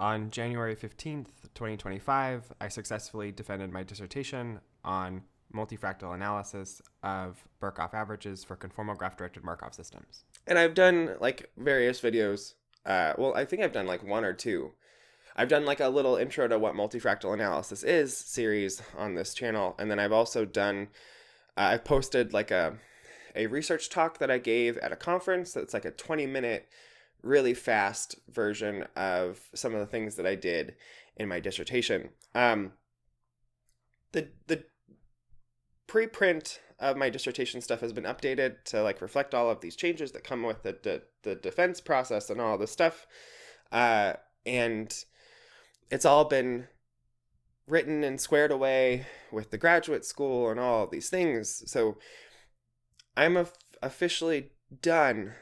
On January 15th, 2025, I successfully defended my dissertation on multifractal analysis of Birkhoff averages for conformal graph-directed Markov systems. And I've done like various videos. I think I've done like one or two. I've done like a little intro to what multifractal analysis is series on this channel. And then I've also done, I've posted like a research talk that I gave at a conference. That's like a 20-minute, really fast version of some of the things that I did in my dissertation. The preprint of my dissertation stuff has been updated to like reflect all of these changes that come with the defense process and all this stuff. And it's all been written and squared away with the graduate school and all of these things. So I'm officially done,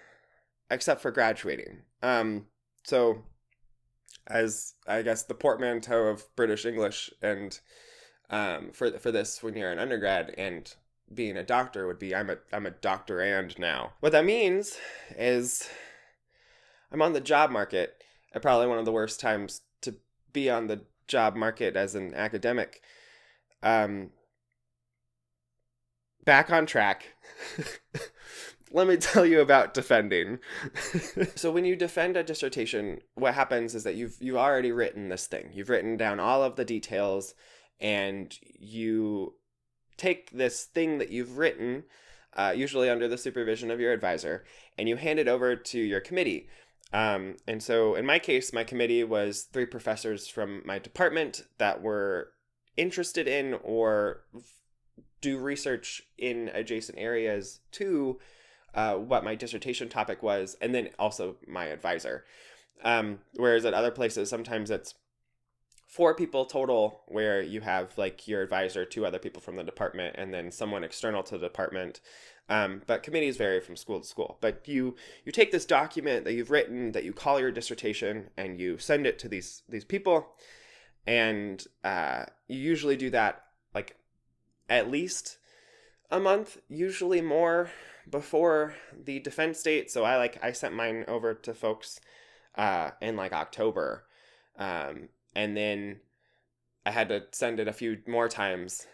except for graduating. So as I guess the portmanteau of British English and for this when you're an undergrad and being a doctor would be I'm a doctorand now. What that means is I'm on the job market at probably one of the worst times to be on the job market as an academic. Back on track. Let me tell you about defending. So when you defend a dissertation, what happens is that you've already written this thing. You've written down all of the details, and you take this thing that you've written, usually under the supervision of your advisor, and you hand it over to your committee. And so in my case, my committee was 3 professors from my department that were interested in or do research in adjacent areas to what my dissertation topic was, and then also my advisor. Whereas at other places, sometimes it's 4 people total, where you have like your advisor, 2 other people from the department, and then someone external to the department. But committees vary from school to school. But you take this document that you've written that you call your dissertation, and you send it to these people, and you usually do that like at least a month, usually more, before the defense date. So I sent mine over to folks in like October. And then I had to send it a few more times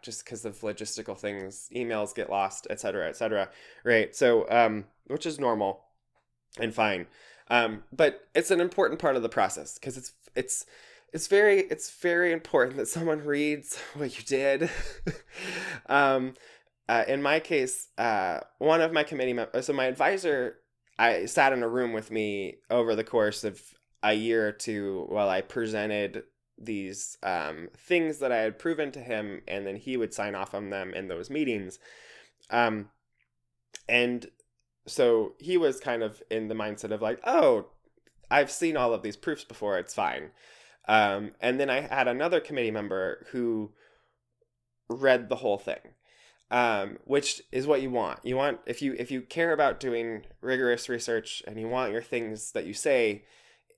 just because of logistical things. Emails get lost, et cetera, right? So, which is normal and fine. But it's an important part of the process because it's very important that someone reads what you did. In my case, one of my committee members, so my advisor, I sat in a room with me over the course of a year or two while I presented these things that I had proven to him, and then he would sign off on them in those meetings. And so he was kind of in the mindset of like, oh, I've seen all of these proofs before, it's fine. And then I had another committee member who read the whole thing, which is what you want. You want, if you care about doing rigorous research and you want your things that you say,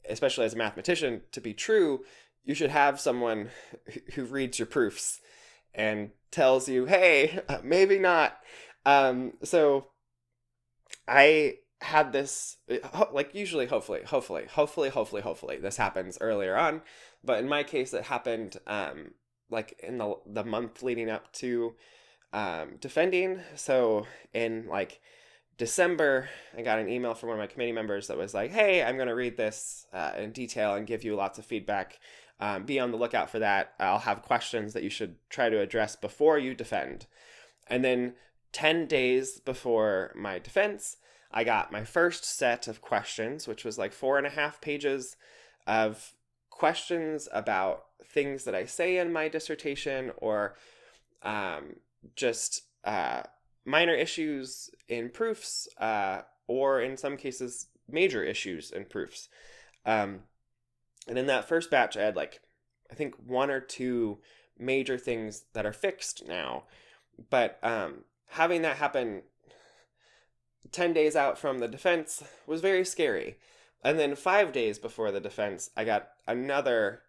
especially as a mathematician, to be true, you should have someone who reads your proofs and tells you, hey, maybe not. So I had this, like usually, hopefully, this happens earlier on. But in my case, it happened like in the month leading up to defending. So in like December, I got an email from one of my committee members that was like, hey, I'm going to read this in detail and give you lots of feedback. Be on the lookout for that. I'll have questions that you should try to address before you defend. And then 10 days before my defense, I got my first set of questions, which was like 4.5 pages of questions about things that I say in my dissertation, or just minor issues in proofs, or in some cases, major issues in proofs. And in that first batch, I had like, I think 1 or 2 major things that are fixed now. But having that happen 10 days out from the defense was very scary. And then 5 days before the defense, I got another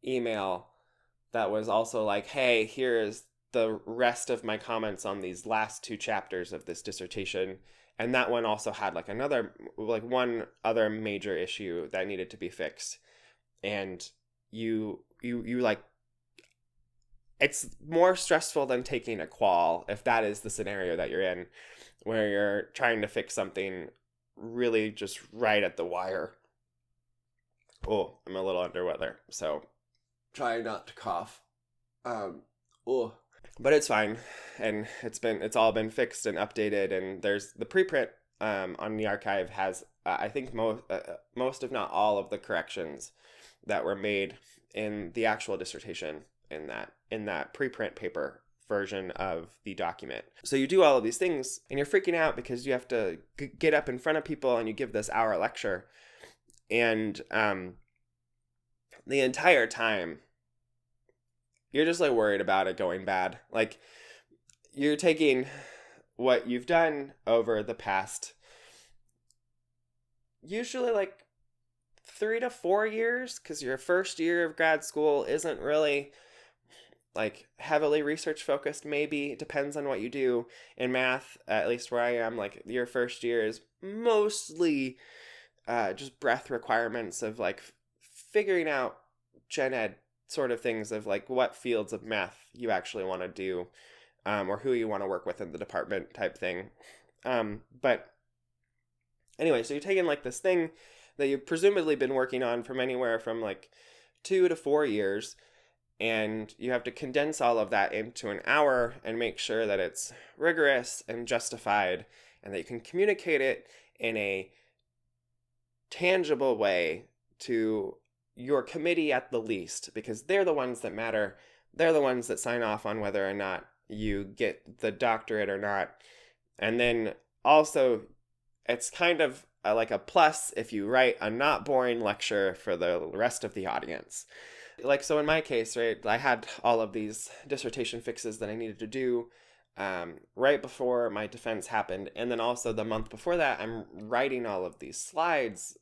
email that was also like, hey, here is the rest of my comments on these last 2 chapters of this dissertation. And that one also had like one other major issue that needed to be fixed. and you like, it's more stressful than taking a qual if that is the scenario that you're in, where you're trying to fix something really just right at the wire. Oh, I'm a little under weather, so try not to cough. But it's fine, and it's all been fixed and updated, and there's the preprint on the archive has I think most if not all of the corrections that were made in the actual dissertation in that preprint paper version of the document. So you do all of these things, and you're freaking out because you have to get up in front of people and you give this hour lecture, and the entire time you're just like worried about it going bad. Like, you're taking what you've done over the past, usually like 3 to 4 years, because your first year of grad school isn't really like heavily research focused. Maybe it depends on what you do in math, at least where I am. Like, your first year is mostly just breadth requirements of like figuring out gen ed sort of things of like what fields of math you actually want to do, or who you want to work with in the department type thing. But anyway, so you're taking like this thing that you've presumably been working on from anywhere from like 2 to 4 years, and you have to condense all of that into an hour and make sure that it's rigorous and justified, and that you can communicate it in a tangible way to your committee at the least, because they're the ones that matter. They're the ones that sign off on whether or not you get the doctorate or not. And then also, it's kind of like a plus if you write a not boring lecture for the rest of the audience. Like, so in my case, right, I had all of these dissertation fixes that I needed to do right before my defense happened. And then also the month before that, I'm writing all of these slides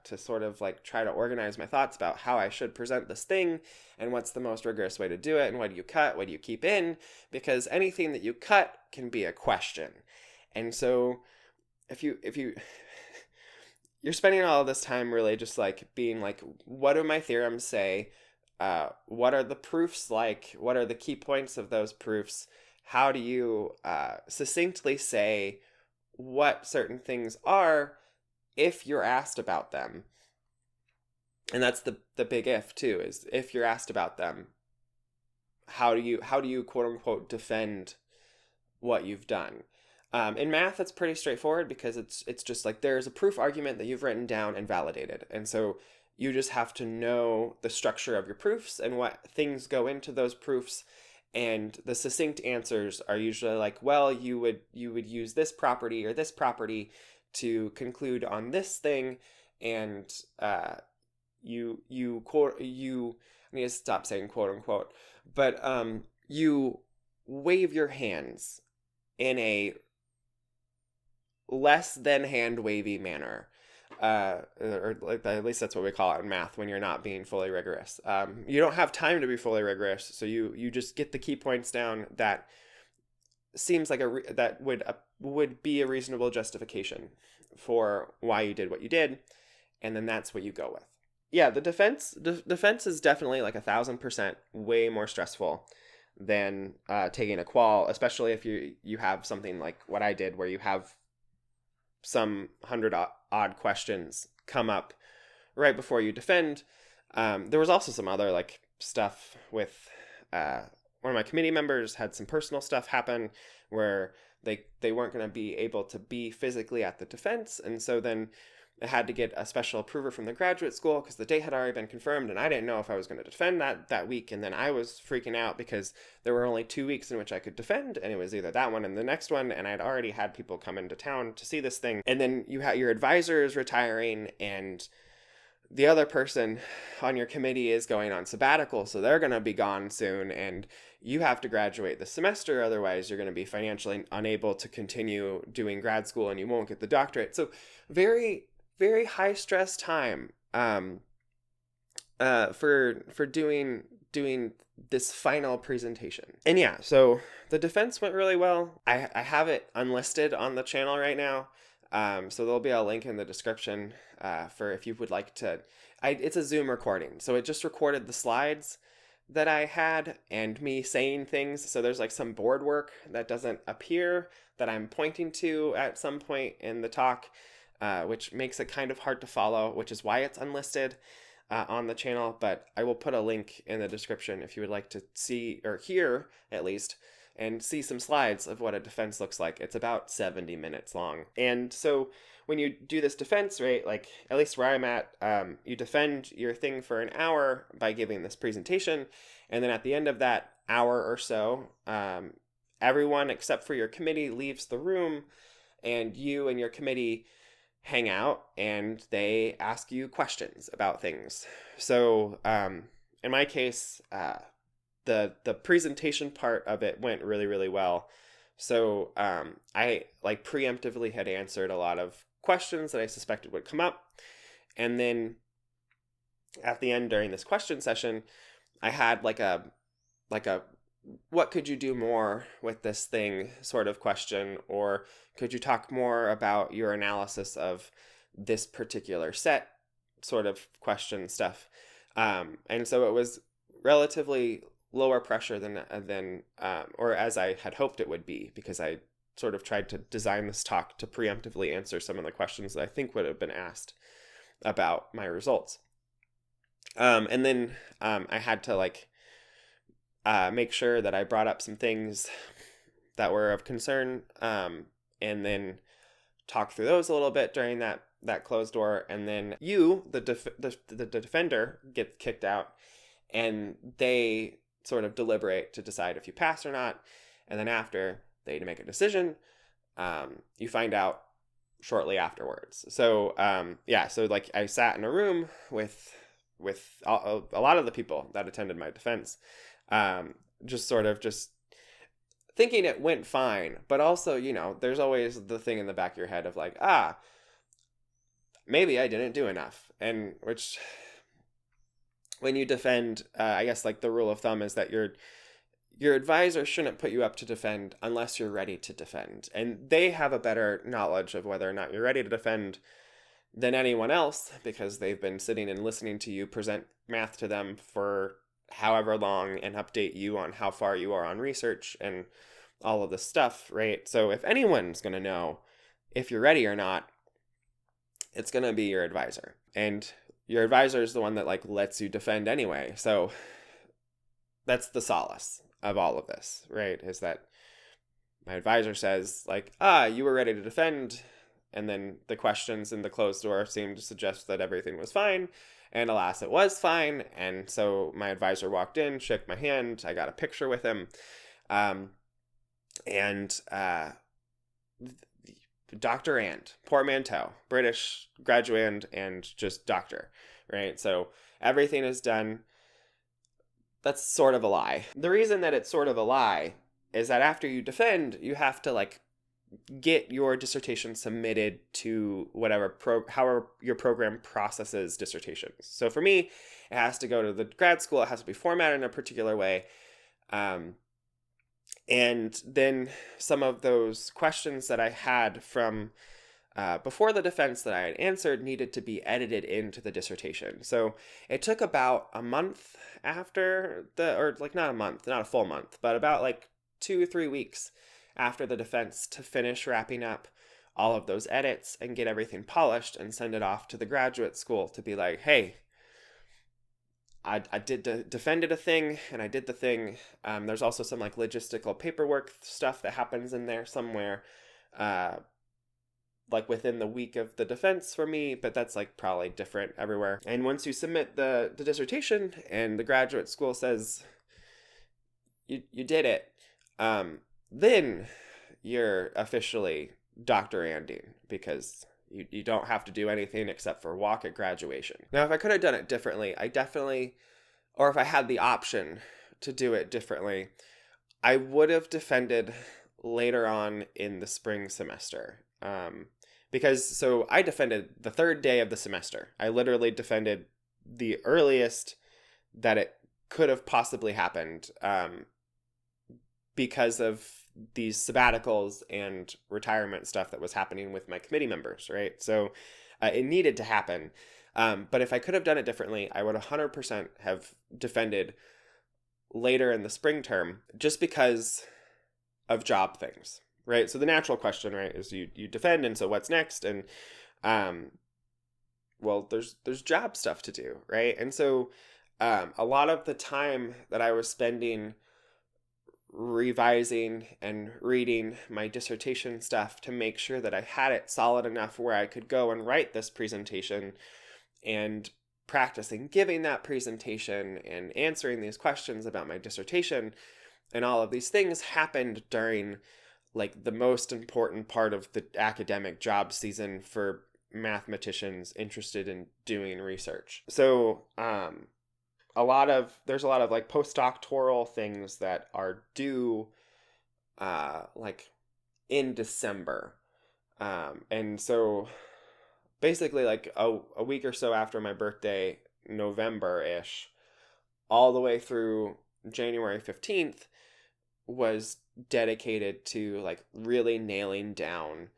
to sort of like try to organize my thoughts about how I should present this thing and what's the most rigorous way to do it, and what do you cut, what do you keep in, because anything that you cut can be a question. And so if you you're spending all of this time really just like being like, what do my theorems say? What are the proofs like? What are the key points of those proofs? How do you succinctly say what certain things are if you're asked about them? And that's the big if too, is if you're asked about them, how do you quote unquote defend what you've done? In math, it's pretty straightforward because it's just like there's a proof argument that you've written down and validated. And so you just have to know the structure of your proofs and what things go into those proofs. And the succinct answers are usually like, well, you would use this property or this property to conclude on this thing, and you I need to stop saying quote unquote, but you wave your hands in a less than hand wavy manner. Or like at least that's what we call it in math when you're not being fully rigorous. You don't have time to be fully rigorous, so you just get the key points down that seems like that would be a reasonable justification for why you did what you did, and then that's what you go with. Yeah, the defense is definitely like 1,000% way more stressful than taking a qual, especially if you have something like what I did, where you have some 100 odd questions come up right before you defend. There was also some other like stuff with one of my committee members had some personal stuff happen where they weren't going to be able to be physically at the defense, and so then I had to get a special approver from the graduate school because the date had already been confirmed, and I didn't know if I was going to defend that week. And then I was freaking out because there were only 2 weeks in which I could defend, and it was either that one and the next one, and I'd already had people come into town to see this thing. And then you have your advisor is retiring, and the other person on your committee is going on sabbatical, so they're going to be gone soon, and you have to graduate this semester, otherwise you're going to be financially unable to continue doing grad school and you won't get the doctorate. So very, very high stress time for doing this final presentation. And yeah, so the defense went really well. I have it unlisted on the channel right now. So there'll be a link in the description for if you would like to. It's a Zoom recording, so it just recorded the slides that I had and me saying things. So there's like some board work that doesn't appear that I'm pointing to at some point in the talk, which makes it kind of hard to follow, which is why it's unlisted on the channel. But I will put a link in the description if you would like to see or hear at least and see some slides of what a defense looks like. It's about 70 minutes long. And so when you do this defense, right, like at least where I'm at, you defend your thing for an hour by giving this presentation. And then at the end of that hour or so, everyone except for your committee leaves the room, and you and your committee hang out and they ask you questions about things. So in my case, the presentation part of it went really, really well. So I like preemptively had answered a lot of questions that I suspected would come up. And then at the end during this question session, I had like a what could you do more with this thing sort of question, or could you talk more about your analysis of this particular set sort of question stuff. And so it was relatively lower pressure than or as I had hoped it would be, because I sort of tried to design this talk to preemptively answer some of the questions that I think would have been asked about my results. And then I had to make sure that I brought up some things that were of concern, and then talk through those a little bit during that closed door. And then the defender gets kicked out, and they sort of deliberate to decide if you pass or not. And then after they make a decision, you find out shortly afterwards. So so like I sat in a room with a lot of the people that attended my defense, just thinking it went fine, but also, there's always the thing in the back of your head of like, maybe I didn't do enough. And which, when you defend, I guess like the rule of thumb is that your advisor shouldn't put you up to defend unless you're ready to defend. And they have a better knowledge of whether or not you're ready to defend than anyone else, because they've been sitting and listening to you present math to them for however long and update you on how far you are on research and all of this stuff, right? So if anyone's going to know if you're ready or not, it's going to be your advisor. And your advisor is the one that lets you defend anyway. So that's the solace of all of this, right? Is that my advisor says you were ready to defend. And then the questions in the closed door seemed to suggest that everything was fine. And alas, it was fine. And so my advisor walked in, shook my hand. I got a picture with him. Dr. And, portmanteau, British graduand and just doctor, right? So everything is done. That's sort of a lie. The reason that it's sort of a lie is that after you defend, you have to get your dissertation submitted to however your program processes dissertations. So for me, it has to go to the grad school. It has to be formatted in a particular way. And then some of those questions that I had from before the defense that I had answered needed to be edited into the dissertation. So it took about a month after not a month, not a full month, but about 2 or 3 weeks after the defense to finish wrapping up all of those edits and get everything polished and send it off to the graduate school to be like, hey, I defended a thing and I did the thing. There's also some logistical paperwork stuff that happens in there somewhere, within the week of the defense for me, but that's probably different everywhere. And once you submit the dissertation and the graduate school says you did it, then you're officially Dr. Andy, because you don't have to do anything except for walk at graduation. Now, if I could have done it differently, or if I had the option to do it differently, I would have defended later on in the spring semester. Because I defended the third day of the semester. I literally defended the earliest that it could have possibly happened. because of these sabbaticals and retirement stuff that was happening with my committee members, right? So it needed to happen. But if I could have done it differently, I would 100% have defended later in the spring term just because of job things, right? So the natural question, right, is you defend, and so what's next? And well, there's job stuff to do, right? And so a lot of the time that I was spending revising and reading my dissertation stuff to make sure that I had it solid enough where I could go and write this presentation, and practicing giving that presentation and answering these questions about my dissertation, and all of these things happened during like the most important part of the academic job season for mathematicians interested in doing research. So there's a lot of like postdoctoral things that are due like in December. And so basically like a week or so after my birthday, November-ish, all the way through January 15th was dedicated to like really nailing down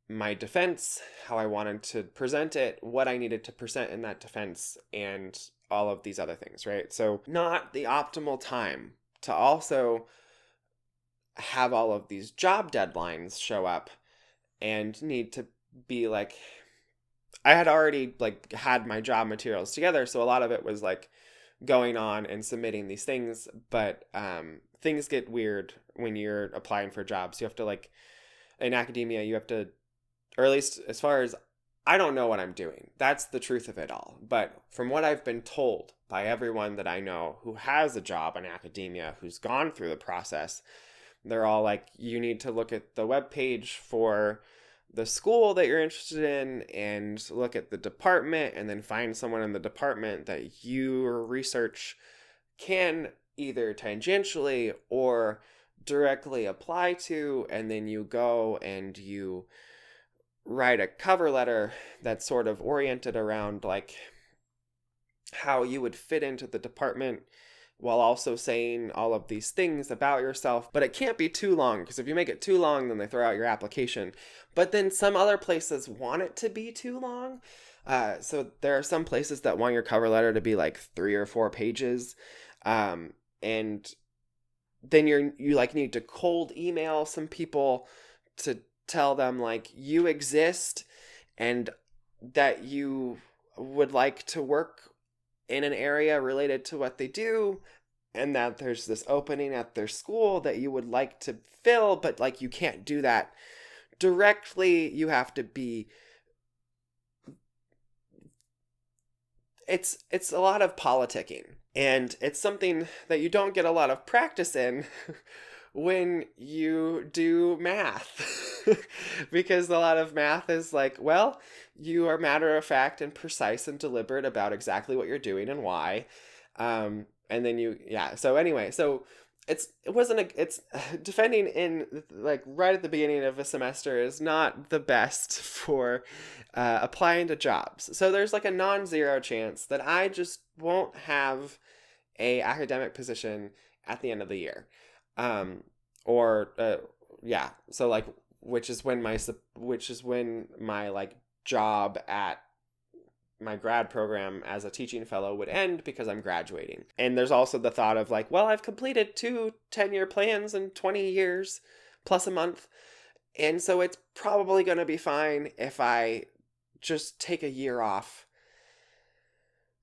my defense, how I wanted to present it, what I needed to present in that defense, and all of these other things, right? So not the optimal time to also have all of these job deadlines show up and need to be like, I had already like had my job materials together, so a lot of it was like going on and submitting these things, but things get weird when you're applying for jobs. You have to like, in academia, you have to, or at least as far as, I don't know what I'm doing. That's the truth of it all. But from what I've been told by everyone that I know who has a job in academia, who's gone through the process, they're all like, you need to look at the webpage for the school that you're interested in and look at the department, and then find someone in the department that your research can either tangentially or directly apply to, and then you go and you write a cover letter that's sort of oriented around like how you would fit into the department while also saying all of these things about yourself. But it can't be too long, because if you make it too long, then they throw out your application. But then some other places want it to be too long. So there are some places that want your cover letter to be like 3 or 4 pages. And then you like need to cold email some people to tell them like you exist and that you would like to work in an area related to what they do, and that there's this opening at their school that you would like to fill, but like you can't do that directly. You have to be, it's a lot of politicking, and it's something that you don't get a lot of practice in when you do math. Because a lot of math is like, well, you are matter of fact and precise and deliberate about exactly what you're doing and why. And then so anyway, so it's defending in like right at the beginning of a semester is not the best for applying to jobs. So there's like a non-zero chance that I just won't have a academic position at the end of the year. So like, which is when my like job at my grad program as a teaching fellow would end, because I'm graduating. And there's also the thought of like, well, I've completed 2 10-year plans in 20 years plus a month. And so it's probably going to be fine if I just take a year off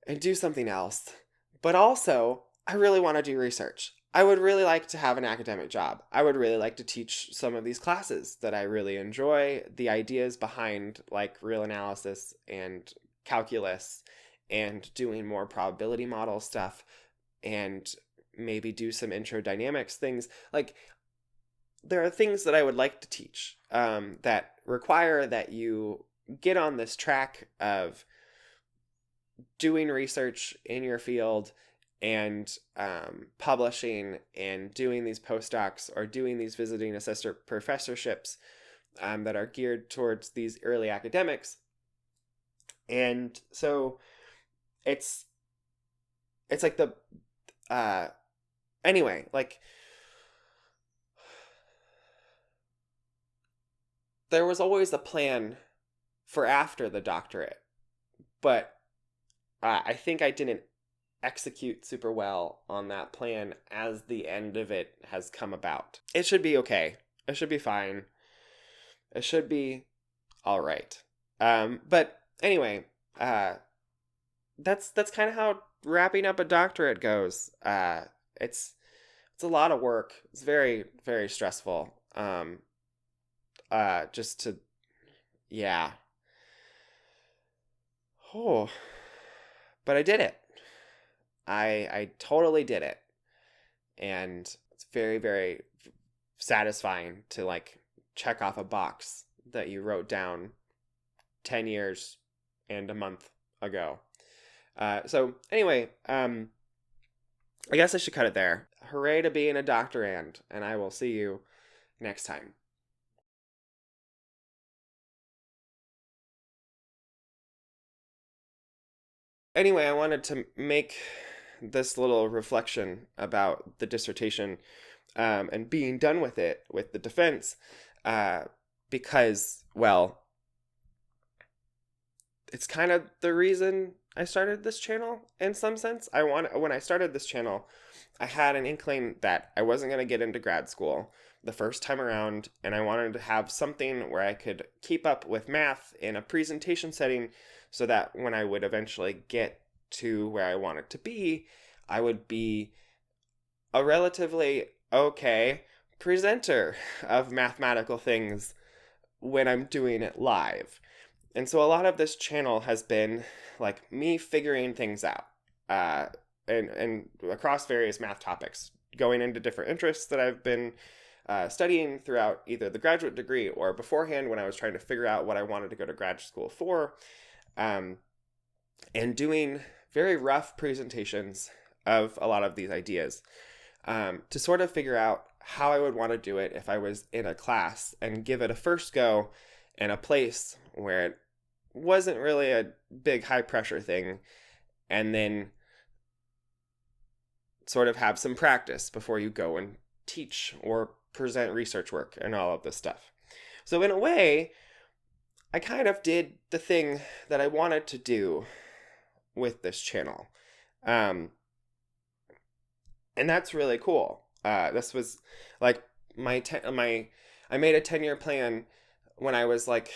and do something else. But also, I really want to do research. I would really like to have an academic job. I would really like to teach some of these classes that I really enjoy, the ideas behind like real analysis and calculus, and doing more probability model stuff, and maybe do some intro dynamics things. Like, there are things that I would like to teach that require that you get on this track of doing research in your field and publishing and doing these postdocs or doing these visiting assistant professorships that are geared towards these early academics. And so it's like anyway, like there was always a plan for after the doctorate, but I think I didn't execute super well on that plan as the end of it has come about. It should be okay. It should be fine. It should be all right. But anyway, that's kind of how wrapping up a doctorate goes. It's a lot of work. It's very, very stressful. Just to, yeah. Oh, but I did it. I totally did it. And it's very, very satisfying to like check off a box that you wrote down 10 years and a month ago. So anyway, I guess I should cut it there. Hooray to being a doctorand, and I will see you next time. Anyway, I wanted to make this little reflection about the dissertation and being done with it, with the defense, because, well, it's kind of the reason I started this channel in some sense. When I started this channel, I had an inkling that I wasn't going to get into grad school the first time around, and I wanted to have something where I could keep up with math in a presentation setting so that when I would eventually get to where I wanted to be, I would be a relatively okay presenter of mathematical things when I'm doing it live. And so a lot of this channel has been like me figuring things out and across various math topics, going into different interests that I've been studying throughout either the graduate degree or beforehand when I was trying to figure out what I wanted to go to grad school for, and doing very rough presentations of a lot of these ideas to sort of figure out how I would want to do it if I was in a class and give it a first go in a place where it wasn't really a big high pressure thing, and then sort of have some practice before you go and teach or present research work and all of this stuff. So in a way, I kind of did the thing that I wanted to do with this channel. And that's really cool. This was like I made a 10-year plan when I was like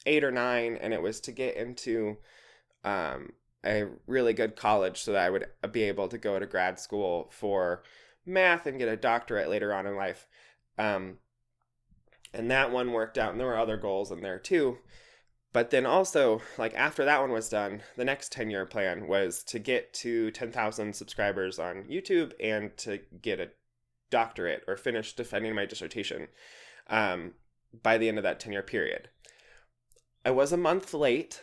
8 or 9, and it was to get into a really good college so that I would be able to go to grad school for math and get a doctorate later on in life. And that one worked out, and there were other goals in there too. But then also, like after that one was done, the next 10-year plan was to get to 10,000 subscribers on YouTube and to get a doctorate or finish defending my dissertation by the end of that 10-year period. I was a month late.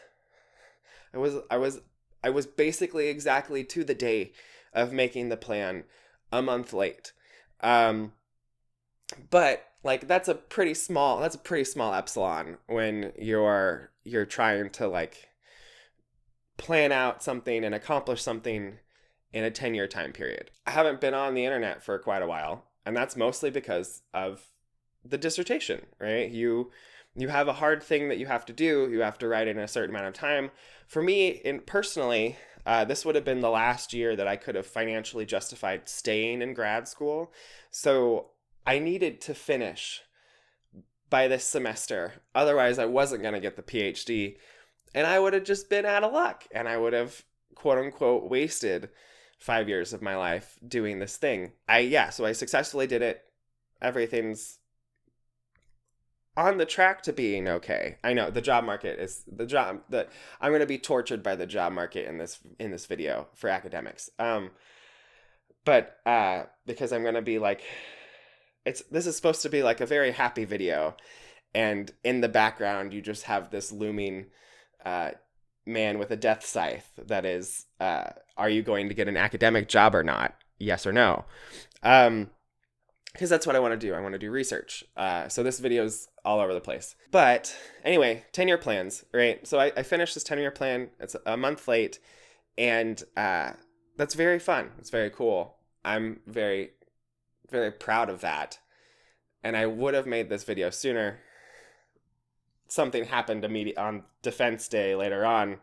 I was basically exactly to the day of making the plan a month late. But like that's a pretty small epsilon when you're trying to like plan out something and accomplish something in a 10-year time period. I haven't been on the internet for quite a while, and that's mostly because of the dissertation, right? You have a hard thing that you have to do. You have to write in a certain amount of time. For me, personally, this would have been the last year that I could have financially justified staying in grad school. So I needed to finish by this semester. Otherwise, I wasn't going to get the PhD. And I would have just been out of luck. And I would have, quote unquote, wasted 5 years of my life doing this thing. So I successfully did it. Everything's on the track to being okay. I know the job market is I'm going to be tortured by the job market in this video for academics. But because I'm going to be like, this is supposed to be like a very happy video, and in the background you just have this looming man with a death scythe that is, are you going to get an academic job or not? Yes or no? Because that's what I want to do. I want to do research. So this video's all over the place. But anyway, 10-year plans, right? So I finished this 10-year plan. It's a month late, and that's very fun. It's very cool. I'm very, very proud of that. And I would have made this video sooner something happened on defense day later on,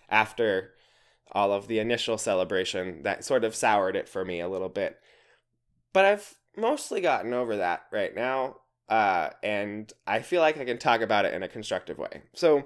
after all of the initial celebration, that sort of soured it for me a little bit. But I've mostly gotten over that right now, and I feel like I can talk about it in a constructive way. So